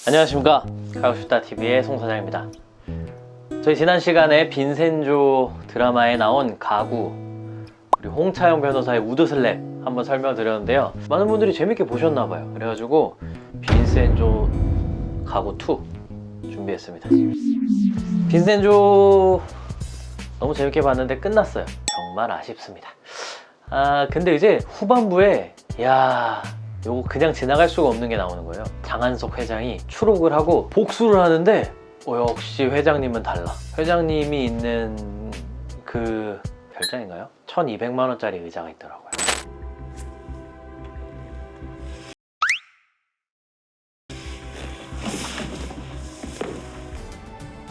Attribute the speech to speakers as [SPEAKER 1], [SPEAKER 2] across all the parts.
[SPEAKER 1] 안녕하십니까, 가고싶다TV의 송 사장입니다. 저희 지난 시간에 빈센조 드라마에 나온 가구, 그리고 홍차영 변호사의 우드슬랩 한번 설명드렸는데요, 많은 분들이 재밌게 보셨나봐요. 그래가지고 빈센조 가구 2 준비했습니다. 빈센조 너무 재밌게 봤는데 끝났어요. 정말 아쉽습니다. 근데 이제 후반부에 요거 그냥 지나갈 수가 없는 게 나오는 거예요. 장한석 회장이 추록을 하고 복수를 하는데 역시 회장님은 달라. 회장님이 있는 그 별장인가요? 1200만 원짜리 의자가 있더라고요.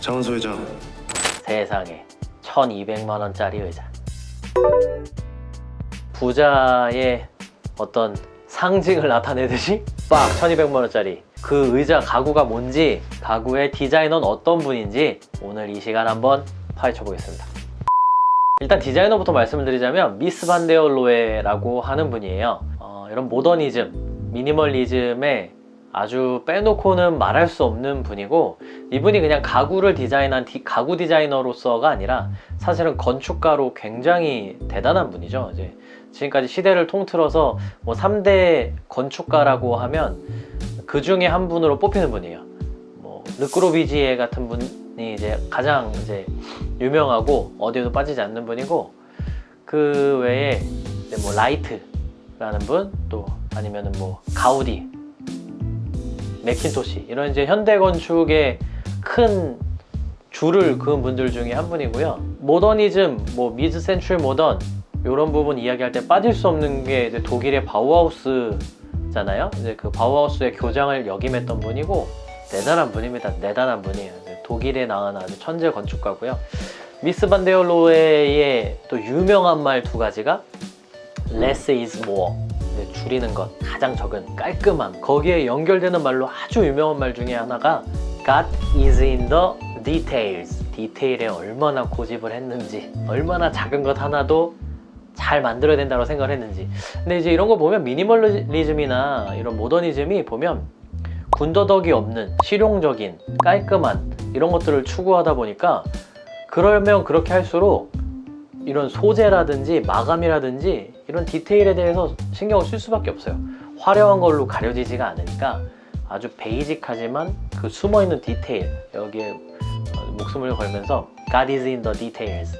[SPEAKER 2] 장한석 회장,
[SPEAKER 1] 세상에 1200만 원짜리 의자. 부자의 어떤 상징을 나타내듯이 빡 1200만 원짜리 그 의자 가구가 뭔지, 가구의 디자이너는 어떤 분인지 오늘 이 시간 한번 파헤쳐 보겠습니다. 일단 디자이너부터 말씀을 드리자면 미스 반데얼로에라고 하는 분이에요. 이런 모더니즘, 미니멀리즘에 아주 빼놓고는 말할 수 없는 분이고, 이분이 그냥 가구를 디자인한 가구 디자이너로서가 아니라 사실은 건축가로 굉장히 대단한 분이죠. 이제 지금까지 시대를 통틀어서 뭐 3대 건축가라고 하면 그 중에 한 분으로 뽑히는 분이에요. 뭐 르꼬르비지에 같은 분이 이제 가장 이제 유명하고 어디에도 빠지지 않는 분이고, 그 외에 이제 뭐 라이트라는 분, 또 아니면은 뭐 가우디, 맥킨토시, 이런 이제 현대 건축의 큰 줄을 그은 분들 중에 한 분이고요. 모더니즘, 뭐 미드 센츄리 모던, 이런 부분 이야기할 때 빠질 수 없는 게 이제 독일의 바우하우스잖아요. 이제 그 바우하우스의 교장을 역임했던 분이고, 대단한 분입니다. 대단한 분이에요. 독일에 나온 아주 천재 건축가고요. 미스 반데얼로에의 또 유명한 말 두 가지가 less is more, 줄이는 것, 가장 적은, 깔끔함. 거기에 연결되는 말로 아주 유명한 말 중에 하나가 God is in the details. 디테일에 얼마나 고집을 했는지, 얼마나 작은 것 하나도 잘 만들어야 된다고 생각을 했는지. 근데 이제 이런 거 보면 미니멀리즘이나 이런 모더니즘이 보면 군더더기 없는 실용적인, 깔끔한 이런 것들을 추구하다 보니까, 그러면 그렇게 할수록 이런 소재라든지 마감이라든지 이런 디테일에 대해서 신경을 쓸 수밖에 없어요. 화려한 걸로 가려지지가 않으니까 아주 베이직하지만 그 숨어있는 디테일, 여기에 목숨을 걸면서 God is in the details,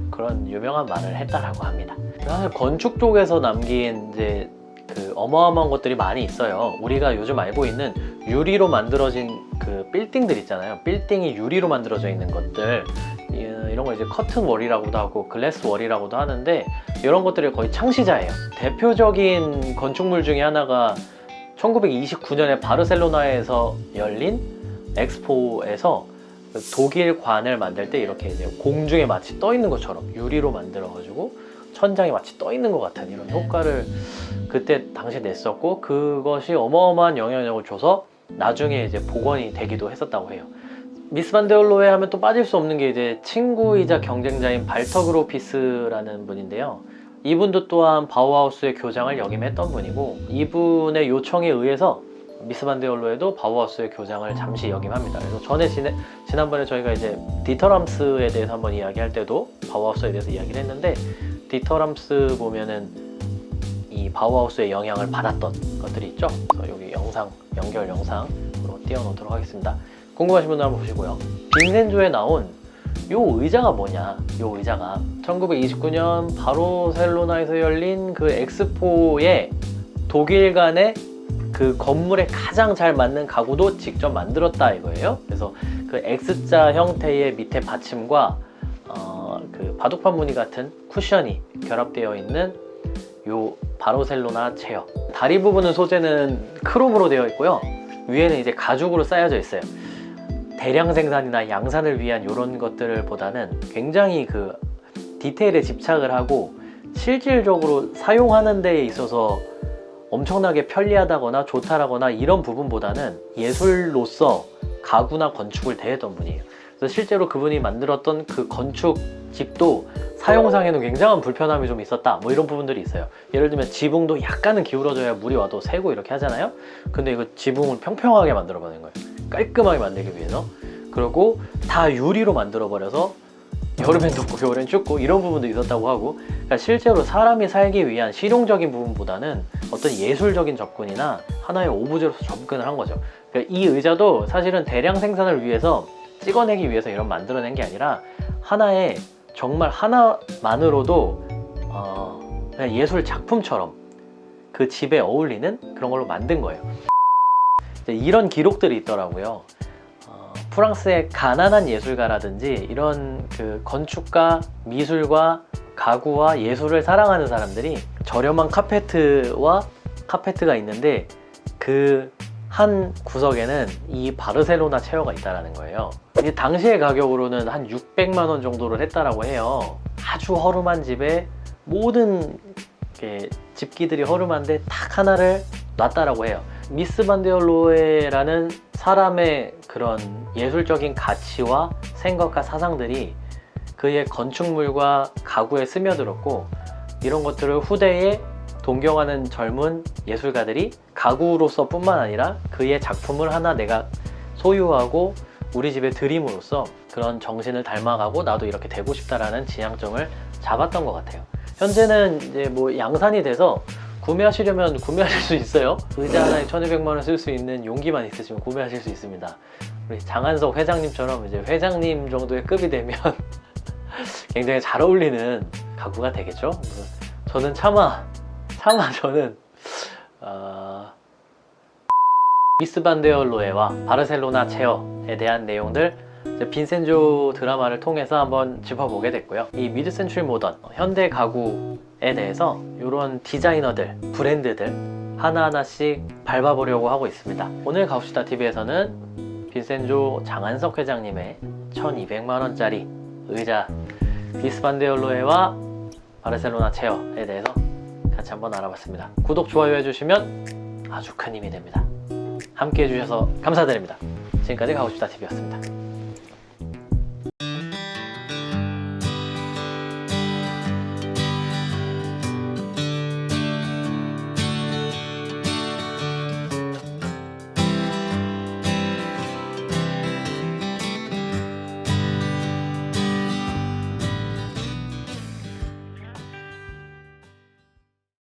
[SPEAKER 1] 그런 유명한 말을 했다라고 합니다. 사실 건축 쪽에서 남긴 이제 그 어마어마한 것들이 많이 있어요. 우리가 요즘 알고 있는 유리로 만들어진 그 빌딩들 있잖아요. 빌딩이 유리로 만들어져 있는 것들, 이런 걸 이제 커튼 월이라고도 하고 글래스 월이라고도 하는데, 이런 것들이 거의 창시자예요. 대표적인 건축물 중에 하나가 1929년에 바르셀로나에서 열린 엑스포에서 독일 관을 만들 때 이렇게 이제 공중에 마치 떠 있는 것처럼 유리로 만들어가지고 천장에 마치 떠 있는 것 같은 이런 효과를 그때 당시에 냈었고, 그것이 어마어마한 영향력을 줘서 나중에 이제 복원이 되기도 했었다고 해요. 미스 반데얼로에 하면 또 빠질 수 없는 게 이제 친구이자 경쟁자인 발터 그로피스라는 분인데요. 이분도 또한 바우하우스의 교장을 역임했던 분이고, 이분의 요청에 의해서 미스 반데얼로에도 바우하우스의 교장을 잠시 역임합니다. 그래서 전에 지난번에 저희가 이제 디터람스에 대해서 한번 이야기할 때도 바우하우스에 대해서 이야기를 했는데, 디터람스 보면은 이 바우하우스의 영향을 받았던 것들이 있죠. 그래서 여기 영상, 연결 영상으로 띄워놓도록 하겠습니다. 궁금하신 분들 한번 보시고요. 빈센조에 나온 요 의자가 뭐냐, 요 의자가 1929년 바르셀로나에서 열린 그 엑스포에 독일 간의 그 건물에 가장 잘 맞는 가구도 직접 만들었다 이거예요. 그래서 그 X자 형태의 밑에 받침과 그 바둑판 무늬 같은 쿠션이 결합되어 있는 요 바르셀로나 체어, 다리 부분은 소재는 크롬으로 되어 있고요, 위에는 이제 가죽으로 쌓여져 있어요. 대량 생산이나 양산을 위한 이런 것들을 보다는 굉장히 그 디테일에 집착을 하고 실질적으로 사용하는 데에 있어서 엄청나게 편리하다거나 좋다라거나 이런 부분보다는 예술로서 가구나 건축을 대했던 분이에요. 그래서 실제로 그분이 만들었던 그 건축 집도 사용상에는 굉장한 불편함이 좀 있었다, 뭐 이런 부분들이 있어요. 예를 들면 지붕도 약간은 기울어져야 물이 와도 새고 이렇게 하잖아요. 근데 이거 지붕을 평평하게 만들어 버린 거예요. 깔끔하게 만들기 위해서. 그리고 다 유리로 만들어 버려서 여름엔 덥고 겨울엔 춥고 이런 부분도 있었다고 하고, 그러니까 실제로 사람이 살기 위한 실용적인 부분보다는 어떤 예술적인 접근이나 하나의 오브제로서 접근을 한 거죠. 그러니까 이 의자도 사실은 대량 생산을 위해서 찍어내기 위해서 이런 만들어낸 게 아니라 하나의 정말 하나만으로도 그냥 예술 작품처럼 그 집에 어울리는 그런 걸로 만든 거예요. 이런 기록들이 있더라고요. 프랑스의 가난한 예술가라든지 이런 그 건축가, 미술과 가구와 예술을 사랑하는 사람들이 저렴한 카페트가 있는데 그 한 구석에는 이 바르셀로나 체어가 있다라는 거예요. 이게 당시의 가격으로는 한 600만 원 정도를 했다라고 해요. 아주 허름한 집에 모든 집기들이 허름한데 딱 하나를 놨다라고 해요. 미스 반데얼로에라는 사람의 그런 예술적인 가치와 생각과 사상들이 그의 건축물과 가구에 스며들었고, 이런 것들을 후대에 동경하는 젊은 예술가들이 가구로서 뿐만 아니라 그의 작품을 하나 내가 소유하고 우리 집에 들임으로써 그런 정신을 닮아가고 나도 이렇게 되고 싶다라는 지향점을 잡았던 것 같아요. 현재는 이제 뭐 양산이 돼서 구매하시려면 구매하실 수 있어요. 의자 하나에 1200만 원 쓸 수 있는 용기만 있으시면 구매하실 수 있습니다. 우리 장한석 회장님처럼 이제 회장님 정도의 급이 되면 굉장히 잘 어울리는 가구가 되겠죠. 저는 차마 저는 미스 반데얼로에와 바르셀로나 체어에 대한 내용들 빈센조 드라마를 통해서 한번 짚어보게 됐고요. 이 미드 센추리 모던, 현대 가구에 대해서 이런 디자이너들, 브랜드들 하나하나씩 밟아보려고 하고 있습니다. 오늘 가봅시다 TV에서는 빈센조 장한석 회장님의 1200만 원짜리 의자 미스 반데얼로에와 바르셀로나 체어에 대해서 같이 한번 알아봤습니다. 구독, 좋아요 해주시면 아주 큰 힘이 됩니다. 함께 해주셔서 감사드립니다. 지금까지 가봅시다 TV였습니다.